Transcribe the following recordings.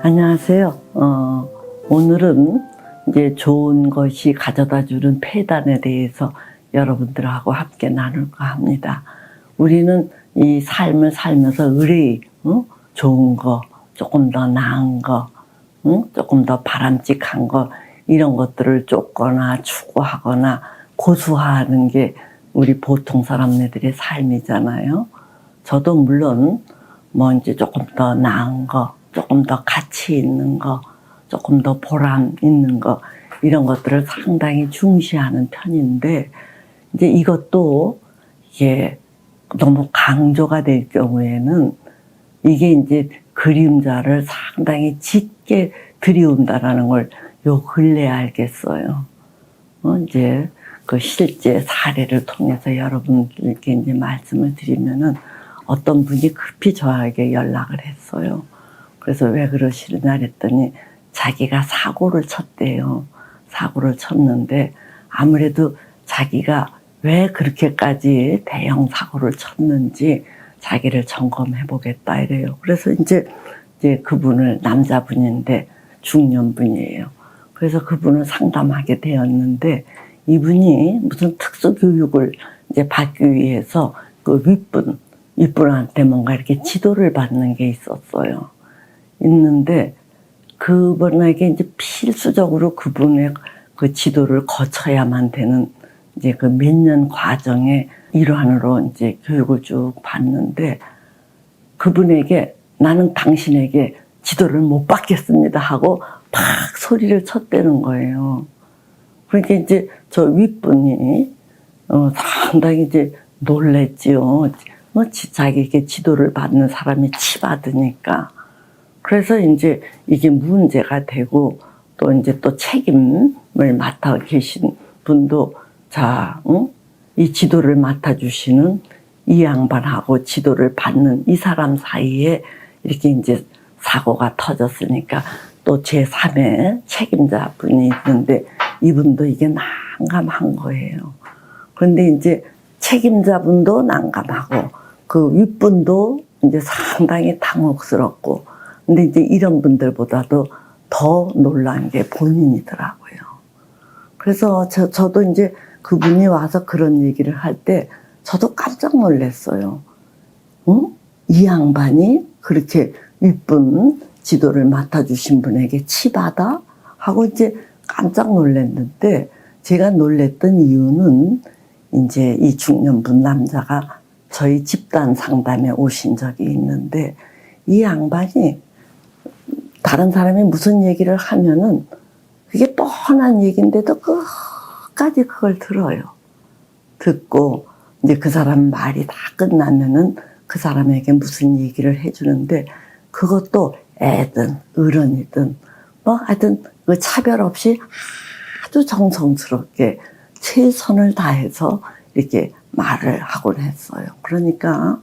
안녕하세요. 오늘은 이제 좋은 것이 가져다 주는 폐단에 대해서 여러분들하고 함께 나눌까 합니다. 우리는 이 삶을 살면서 의뢰, 좋은 거, 조금 더 나은 거, 조금 더 바람직한 거, 이런 것들을 쫓거나 추구하거나 고수하는 게 우리 보통 사람들의 삶이잖아요. 저도 물론 뭐 이제 조금 더 나은 거, 조금 더 가치 있는 거, 조금 더 보람 있는 거, 이런 것들을 상당히 중시하는 편인데, 이제 이것도 이게 너무 강조가 될 경우에는 이게 이제 그림자를 상당히 짙게 들이운다라는 걸 요 근래에 알겠어요. 이제 그 실제 사례를 통해서 여러분들께 이제 말씀을 드리면은 어떤 분이 급히 저에게 연락을 했어요. 그래서 왜 그러시느냐 했더니 자기가 사고를 쳤대요. 사고를 쳤는데 아무래도 자기가 왜 그렇게까지 대형 사고를 쳤는지 자기를 점검해 보겠다 이래요. 그래서 이제 그분을 남자분인데 중년분이에요. 그래서 그분을 상담하게 되었는데 이분이 무슨 특수교육을 이제 받기 위해서 그 윗분한테 뭔가 이렇게 지도를 받는 게 있었어요. 있는데 그분에게 이제 필수적으로 그분의 그 지도를 거쳐야만 되는 이제 그 몇 년 과정의 일환으로 이제 교육을 쭉 받는데 그분에게 나는 당신에게 지도를 못 받겠습니다 하고 팍 소리를 쳤다는 거예요. 그러니까 이제 저 윗분이 상당히 이제 놀랬지요. 자기에게 지도를 받는 사람이 치받으니까. 그래서 이제 이게 문제가 되고 또 이제 또 책임을 맡아 계신 분도 이 지도를 맡아주시는 이 양반하고 지도를 받는 이 사람 사이에 이렇게 이제 사고가 터졌으니까 또 제3의 책임자 분이 있는데 이분도 이게 난감한 거예요. 그런데 이제 책임자분도 난감하고 그 윗분도 이제 상당히 당혹스럽고 근데 이제 이런 분들보다도 더 놀란 게 본인이더라고요. 그래서 저도 이제 그분이 와서 그런 얘기를 할 때 저도 깜짝 놀랐어요. 이 양반이 그렇게 윗분 지도를 맡아주신 분에게 치받아? 하고 이제 깜짝 놀랐는데 제가 놀랬던 이유는 이제 이 중년분 남자가 저희 집단 상담에 오신 적이 있는데 이 양반이 다른 사람이 무슨 얘기를 하면은 그게 뻔한 얘기인데도 끝까지 그걸 들어요. 듣고 이제 그 사람 말이 다 끝나면은 그 사람에게 무슨 얘기를 해주는데 그것도 애든 어른이든 뭐 하여튼 그 차별 없이 아주 정성스럽게 최선을 다해서 이렇게 말을 하곤 했어요. 그러니까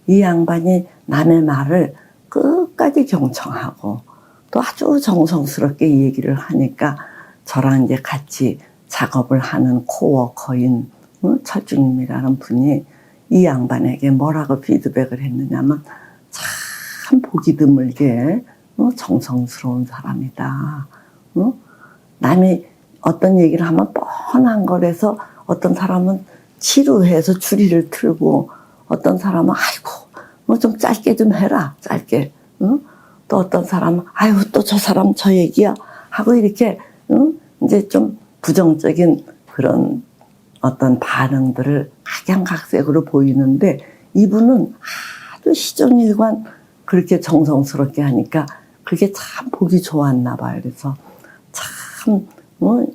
이 양반이 남의 말을 끝까지 경청하고 또 아주 정성스럽게 얘기를 하니까 저랑 이제 같이 작업을 하는 코워커인 철중님이라는 분이 이 양반에게 뭐라고 피드백을 했느냐면 참 보기 드물게 정성스러운 사람이다. 남이 어떤 얘기를 하면 뻔한 거라서 어떤 사람은 지루해서 추리를 틀고 어떤 사람은 아이고 뭐 좀 짧게 좀 해라 짧게 또 어떤 사람은 아유 또 저 사람 저 얘기야 하고 이렇게 이제 좀 부정적인 그런 어떤 반응들을 각양각색으로 보이는데 이분은 아주 시종일관 그렇게 정성스럽게 하니까 그게 참 보기 좋았나 봐요. 그래서 참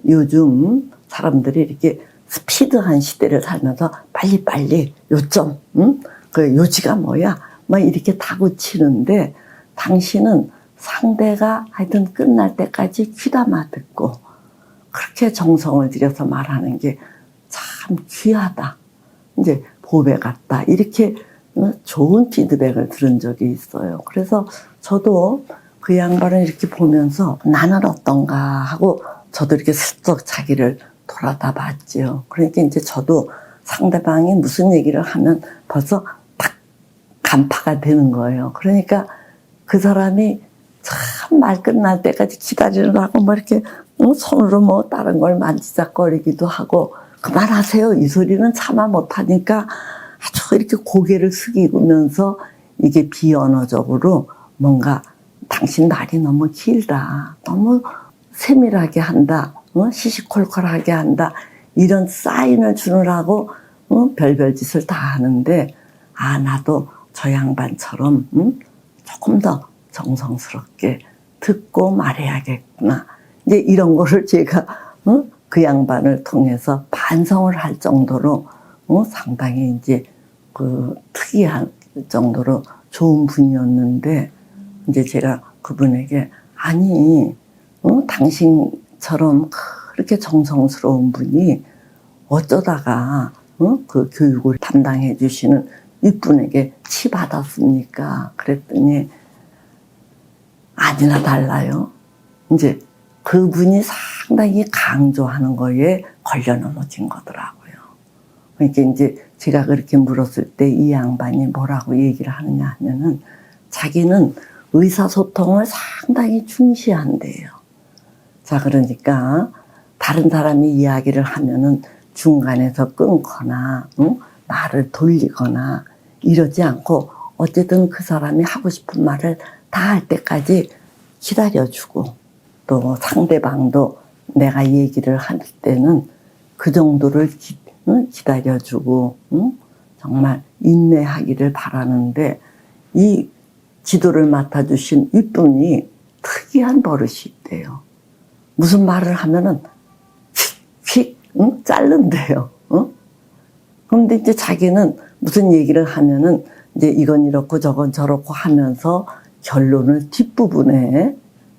요즘 사람들이 이렇게 스피드한 시대를 살면서 빨리빨리 요점 그 요지가 뭐야 막 이렇게 다구치는데 당신은 상대가 하여튼 끝날 때까지 귀담아 듣고 그렇게 정성을 들여서 말하는 게 참 귀하다. 이제 보배 같다. 이렇게 좋은 피드백을 들은 적이 있어요. 그래서 저도 그 양반을 이렇게 보면서 나는 어떤가 하고 저도 이렇게 슬쩍 자기를 돌아다 봤지요. 그러니까 이제 저도 상대방이 무슨 얘기를 하면 벌써 딱 간파가 되는 거예요. 그러니까 그 사람이 참 말 끝날 때까지 기다리느라고 뭐 이렇게 손으로 뭐 다른 걸 만지작거리기도 하고 그만하세요. 이 소리는 차마 못하니까 아주 이렇게 고개를 숙이면서 이게 비언어적으로 뭔가 당신 말이 너무 길다. 너무 세밀하게 한다. 시시콜콜하게 한다. 이런 사인을 주느라고 별별 짓을 다 하는데 나도 저 양반처럼 조금 더 정성스럽게 듣고 말해야겠구나. 이제 이런 거를 제가 그 양반을 통해서 반성을 할 정도로 상당히 이제 그 특이한 정도로 좋은 분이었는데 이제 제가 그분에게 아니 당신처럼 그렇게 정성스러운 분이 어쩌다가 그 교육을 담당해 주시는 이분에게 치 받았습니까? 그랬더니 아니나 달라요. 이제 그분이 상당히 강조하는 거에 걸려 넘어진 거더라고요. 그러니까 이제 제가 그렇게 물었을 때 이 양반이 뭐라고 얘기를 하느냐 하면은 자기는 의사소통을 상당히 중시한대요. 자, 그러니까 다른 사람이 이야기를 하면은 중간에서 끊거나 말을 돌리거나 이러지 않고 어쨌든 그 사람이 하고 싶은 말을 다 할 때까지 기다려주고 또 상대방도 내가 얘기를 할 때는 그 정도를 기다려주고 정말 인내하기를 바라는데 이 지도를 맡아주신 이분이 특이한 버릇이 있대요. 무슨 말을 하면은 휙휙 자른대요. 그런데 이제 자기는 무슨 얘기를 하면은 이제 이건 이렇고 저건 저렇고 하면서 결론을 뒷부분에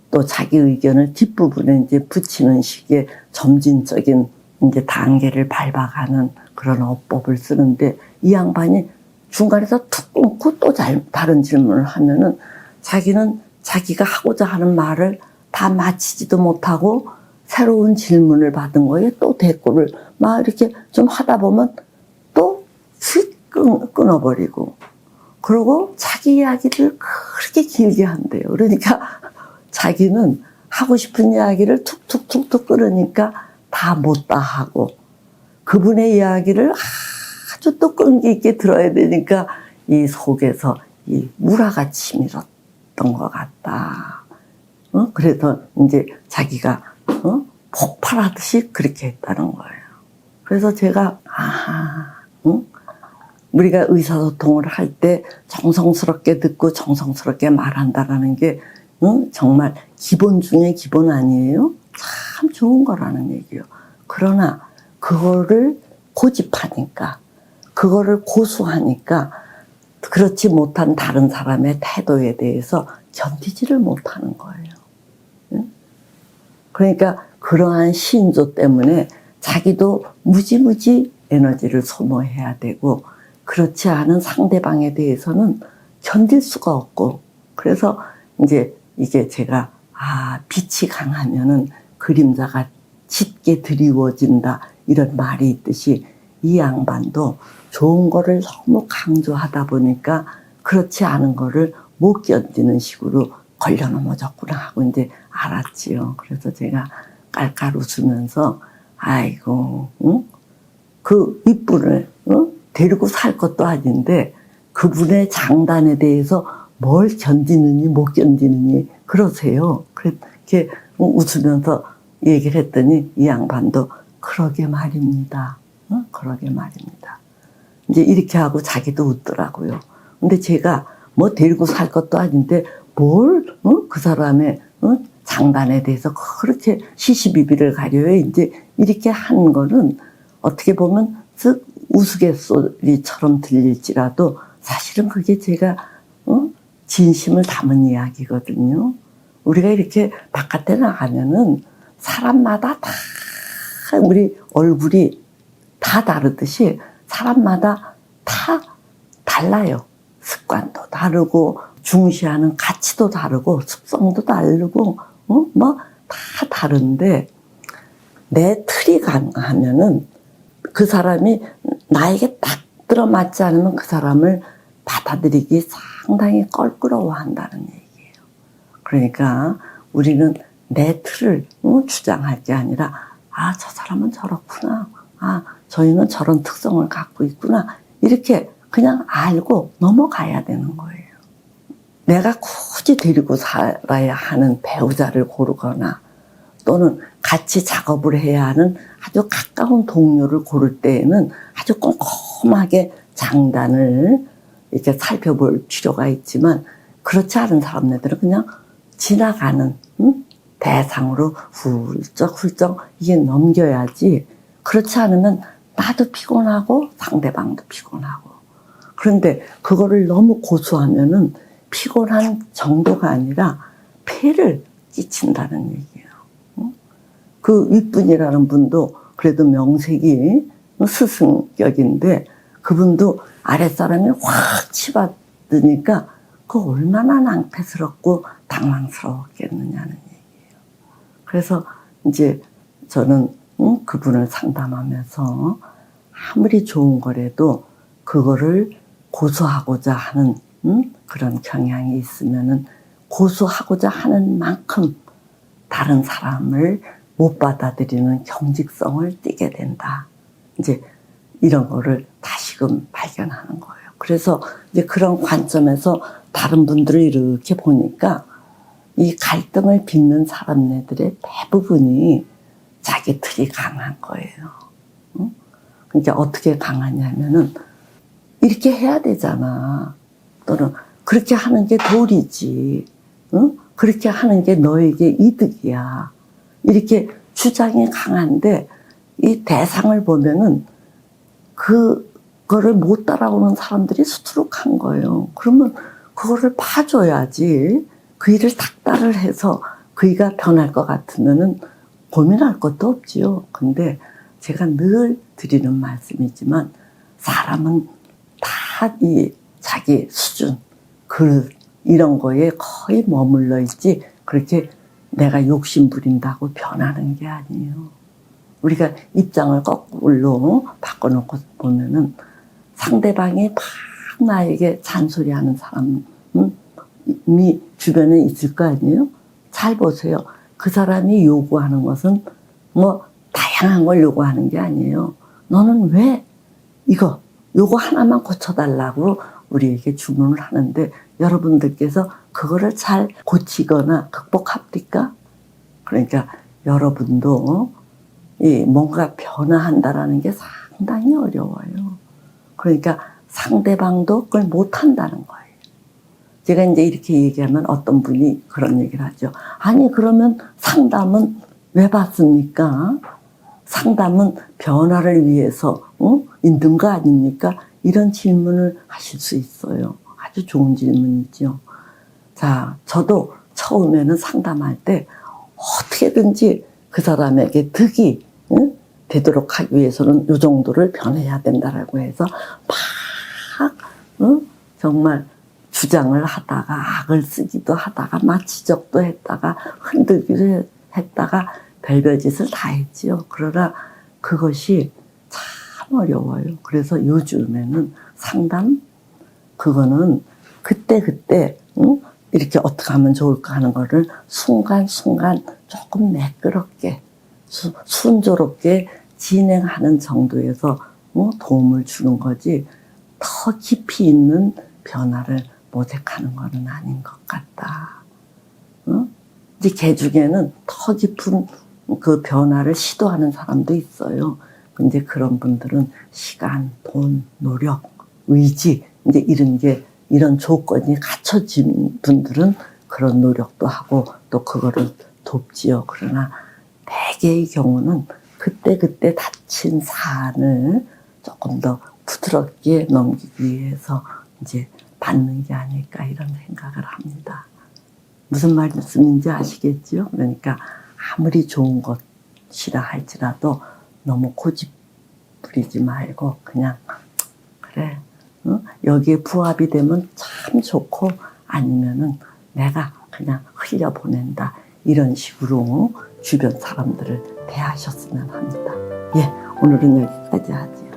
또 자기 의견을 뒷부분에 이제 붙이는 식의 점진적인 이제 단계를 밟아가는 그런 어법을 쓰는데 이 양반이 중간에서 툭 끊고 또 다른 질문을 하면은 자기는 자기가 하고자 하는 말을 다 마치지도 못하고 새로운 질문을 받은 거에 또 대꾸를 막 이렇게 좀 하다 보면 또 휙 끊어버리고 그러고 자기 이야기를 그렇게 길게 한대요. 그러니까 자기는 하고 싶은 이야기를 툭툭툭툭 끊으니까 다 못다 하고 그분의 이야기를 아주 또 끈기 있게 들어야 되니까 이 속에서 이 무라가 치밀었던 것 같다. 그래서 이제 자기가 폭발하듯이 그렇게 했다는 거예요. 그래서 제가 우리가 의사소통을 할 때 정성스럽게 듣고 정성스럽게 말한다라는 게 정말 기본 중에 기본 아니에요? 참 좋은 거라는 얘기예요. 그러나 그거를 고집하니까 그거를 고수하니까 그렇지 못한 다른 사람의 태도에 대해서 견디지를 못하는 거예요. 그러니까 그러한 신조 때문에 자기도 무지무지 에너지를 소모해야 되고 그렇지 않은 상대방에 대해서는 견딜 수가 없고 그래서 이제 이게 제가 빛이 강하면은 그림자가 짙게 드리워진다 이런 말이 있듯이 이 양반도 좋은 거를 너무 강조하다 보니까 그렇지 않은 거를 못 견디는 식으로 걸려 넘어졌구나 하고 이제 알았지요. 그래서 제가 깔깔 웃으면서 아이고 그 윗분을 데리고 살 것도 아닌데 그분의 장단에 대해서 뭘 견디느니 못 견디느니 그러세요. 그렇게 웃으면서 얘기를 했더니 이 양반도 그러게 말입니다. 그러게 말입니다. 이제 이렇게 하고 자기도 웃더라고요. 근데 제가 뭐 데리고 살 것도 아닌데 뭘 그 사람의 장단에 대해서 그렇게 시시비비를 가려요. 이제 이렇게 한 거는 어떻게 보면 쓱 우스갯소리처럼 들릴지라도 사실은 그게 제가 진심을 담은 이야기거든요. 우리가 이렇게 바깥에 나가면은 사람마다 다 우리 얼굴이 다 다르듯이 사람마다 다 달라요. 습관도 다르고 중시하는 가치도 다르고 습성도 다르고 뭐 다 다른데 내 틀이 강하면은 그 사람이 나에게 딱 들어맞지 않으면 그 사람을 받아들이기 상당히 껄끄러워한다는 얘기예요. 그러니까 우리는 내 틀을 주장할 게 아니라 저 사람은 저렇구나. 저희는 저런 특성을 갖고 있구나. 이렇게 그냥 알고 넘어가야 되는 거예요. 내가 굳이 데리고 살아야 하는 배우자를 고르거나 또는 같이 작업을 해야 하는 아주 가까운 동료를 고를 때에는 아주 꼼꼼하게 장단을 이렇게 살펴볼 필요가 있지만 그렇지 않은 사람들은 그냥 지나가는 대상으로 훌쩍훌쩍 이게 넘겨야지. 그렇지 않으면 나도 피곤하고 상대방도 피곤하고. 그런데 그거를 너무 고수하면은 피곤한 정도가 아니라 폐를 끼친다는 얘기예요. 그 윗분이라는 분도 그래도 명색이 스승격인데 그분도 아랫사람이 확 치받으니까 그 얼마나 낭패스럽고 당황스러웠겠느냐는 얘기예요. 그래서 이제 저는 그분을 상담하면서 아무리 좋은 거라도 그거를 고수하고자 하는 그런 경향이 있으면은 고수하고자 하는 만큼 다른 사람을 못 받아들이는 경직성을 띠게 된다. 이제 이런 거를 다시금 발견하는 거예요. 그래서 이제 그런 관점에서 다른 분들을 이렇게 보니까 이 갈등을 빚는 사람네들의 대부분이 자기 틀이 강한 거예요. 그러니까 어떻게 강하냐면은 이렇게 해야 되잖아. 또는 그렇게 하는 게 도리지. 그렇게 하는 게 너에게 이득이야. 이렇게 주장이 강한데 이 대상을 보면은 그거를 못 따라오는 사람들이 수두룩한 거예요. 그러면 그거를 봐줘야지. 그 일을 닥달을 해서 그이가 변할 것 같으면은 고민할 것도 없지요. 근데 제가 늘 드리는 말씀이지만 사람은 다 이 자기 수준, 그릇 이런 거에 거의 머물러 있지 그렇게 내가 욕심 부린다고 변하는 게 아니에요. 우리가 입장을 거꾸로 바꿔놓고 보면은 상대방이 막 나에게 잔소리하는 사람이 주변에 있을 거 아니에요? 잘 보세요. 그 사람이 요구하는 것은 뭐 다양한 걸 요구하는 게 아니에요. 너는 왜 요거 하나만 고쳐달라고 우리에게 주문을 하는데 여러분들께서 그거를 잘 고치거나 극복합니까? 그러니까 여러분도 뭔가 변화한다라는 게 상당히 어려워요. 그러니까 상대방도 그걸 못한다는 거예요. 제가 이제 이렇게 얘기하면 어떤 분이 그런 얘기를 하죠. 아니 그러면 상담은 왜 받습니까? 상담은 변화를 위해서 있는 거 아닙니까? 이런 질문을 하실 수 있어요. 아주 좋은 질문이죠. 자, 저도 처음에는 상담할 때 어떻게든지 그 사람에게 득이 되도록 하기 위해서는 이 정도를 변해야 된다라고 해서 막 정말 주장을 하다가 악을 쓰기도 하다가 막 지적도 했다가 흔들기도 했다가 별별 짓을 다 했지요. 그러나 그것이 참 어려워요. 그래서 요즘에는 상담 그거는 그때 이렇게 어떻게 하면 좋을까 하는 거를 순간순간 조금 매끄럽게 순조롭게 진행하는 정도에서 도움을 주는 거지 더 깊이 있는 변화를 모색하는 것은 아닌 것 같다. 이제 개 중에는 더 깊은 그 변화를 시도하는 사람도 있어요. 근데 그런 분들은 시간, 돈, 노력, 의지 이제 이런 조건이 갖춰진 분들은 그런 노력도 하고 또 그거를 돕지요. 그러나 대개의 경우는 그때 다친 사안을 조금 더 부드럽게 넘기기 위해서 이제 받는 게 아닐까 이런 생각을 합니다. 무슨 말씀인지 아시겠죠? 그러니까 아무리 좋은 것이라 할지라도 너무 고집 부리지 말고 그냥 그래 여기에 부합이 되면 참 좋고 아니면은 내가 그냥 흘려보낸다 이런 식으로 주변 사람들을 대하셨으면 합니다. 예, 오늘은 여기까지 하죠.